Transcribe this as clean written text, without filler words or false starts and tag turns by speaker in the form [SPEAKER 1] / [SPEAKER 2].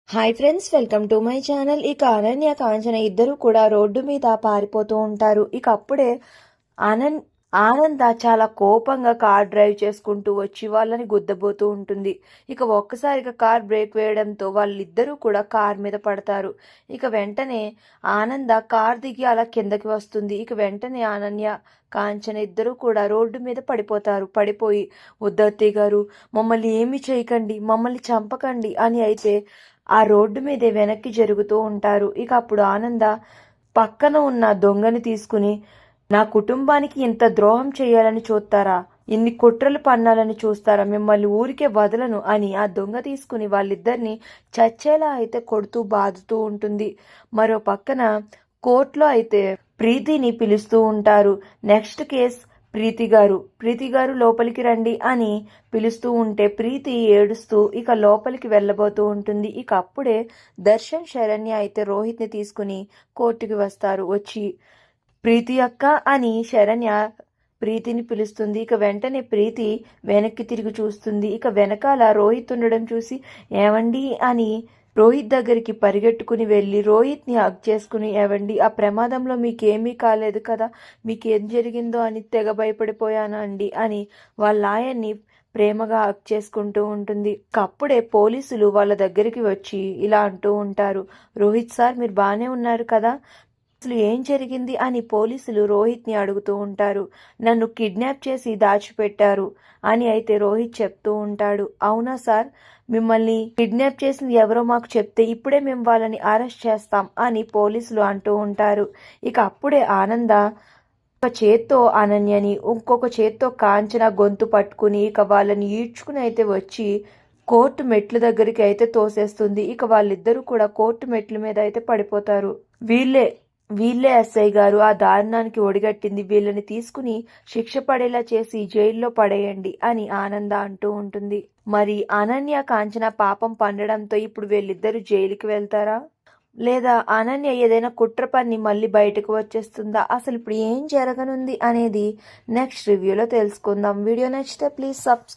[SPEAKER 1] Hi friends, welcome to my channel. ఇక అనన్య కాంచన ఇద్దరు కూడా రోడ్డు మీద పారిపోతూ ఉంటారు. ఇక అప్పుడే ఆనంద చాలా కోపంగా కార్ డ్రైవ్ చేసుకుంటూ వచ్చి వాళ్ళని గుద్దబోతూ ఉంటుంది. ఇక ఒక్కసారిగా కార్ బ్రేక్ వేయడంతో వాళ్ళిద్దరూ కూడా కార్ మీద పడతారు. ఇక వెంటనే ఆనంద కార్ దిగి అలా కిందకి వస్తుంది. ఇక వెంటనే అనన్య కాంచన ఇద్దరు కూడా రోడ్డు మీద పడిపోతారు. పడిపోయి, వద్దత్తయ్య గారు, మమ్మల్ని ఏమి చేయకండి, మమ్మల్ని చంపకండి అని అయితే ఆ రోడ్డు మీదే వెనక్కి జరుగుతూ ఉంటారు. ఇక అప్పుడు ఆనంద పక్కన ఉన్న దొంగని తీసుకుని, నా కుటుంబానికి ఇంత ద్రోహం చేయాలని చూస్తారా, ఇన్ని కుట్రలు పన్నాలని చూస్తారా, మిమ్మల్ని ఊరికే వదలను అని ఆ దొంగ తీసుకుని వాళ్ళిద్దరిని చచ్చేలా అయితే కొడుతూ బాదుతూ ఉంటుంది. మరో పక్కన కోర్టులో అయితే ప్రీతిని పిలుస్తూ ఉంటారు. నెక్స్ట్ కేస్ ప్రీతి గారు లోపలికి రండి అని పిలుస్తూ ఉంటే ప్రీతి ఏడుస్తూ ఇక లోపలికి వెళ్ళబోతూ ఉంటుంది. ఇక అప్పుడే దర్శన్, శరణ్య అయితే రోహిత్ని తీసుకుని కోర్టుకి వస్తారు. వచ్చి, ప్రీతి అక్క అని శరణ్య ప్రీతిని పిలుస్తుంది. ఇక వెంటనే ప్రీతి వెనక్కి తిరిగి చూస్తుంది. ఇక వెనకాల రోహిత్ ఉండడం చూసి, ఏవండి అని రోహిత్ దగ్గరికి పరిగెట్టుకుని వెళ్ళి రోహిత్ని హగ్ చేసుకుని, ఏవండి, ఆ ప్రమాదంలో మీకేమీ కాలేదు కదా, మీకేం జరిగిందో అని తెగ భయపడిపోయాను అండి అని వాళ్ళ ఆయన్ని ప్రేమగా హగ్ చేసుకుంటూ ఉంటుంది. అప్పుడే పోలీసులు వాళ్ళ దగ్గరికి వచ్చి ఇలా అంటూ ఉంటారు, రోహిత్ సార్, మీరు బాగానే ఉన్నారు కదా, అసలు ఏం జరిగింది అని పోలీసులు రోహిత్ని అడుగుతూ ఉంటారు. నన్ను కిడ్నాప్ చేసి దాచిపెట్టారు అని అయితే రోహిత్ చెప్తూ ఉంటాడు. అవునా సార్, మిమ్మల్ని కిడ్నాప్ చేసింది ఎవరో మాకు చెప్తే ఇప్పుడే మేము వాళ్ళని అరెస్ట్ చేస్తాం అని పోలీసులు అంటూ ఉంటారు. ఇక అప్పుడే ఆనంద ఒక చేత్తో అనన్యని, ఇంకొక చేత్తో కాంచన గొంతు పట్టుకుని ఇక వాళ్ళని ఈడ్చుకుని అయితే వచ్చి కోర్టు మెట్ల దగ్గరికి అయితే తోసేస్తుంది. ఇక వాళ్ళిద్దరూ కూడా కోర్టు మెట్ల మీద అయితే పడిపోతారు. వీళ్ళే ఎస్ఐ గారు ఆ దారుణానికి ఒడిగట్టింది, వీళ్ళని తీసుకుని శిక్ష పడేలా చేసి జైల్లో పడేయండి అని ఆనంద అంటూ ఉంటుంది. మరి అనన్య కాంచన పాపం పండడంతో ఇప్పుడు వీళ్ళిద్దరూ జైలుకి వెళ్తారా, లేదా అనన్య ఏదైనా కుట్ర పన్ని మళ్ళీ బయటకు వచ్చేస్తుందా, అసలు ఇప్పుడు ఏం జరగనుంది అనేది నెక్స్ట్ రివ్యూలో తెలుసుకుందాం. వీడియో నచ్చితే ప్లీజ్ సబ్స్క్రైబ్.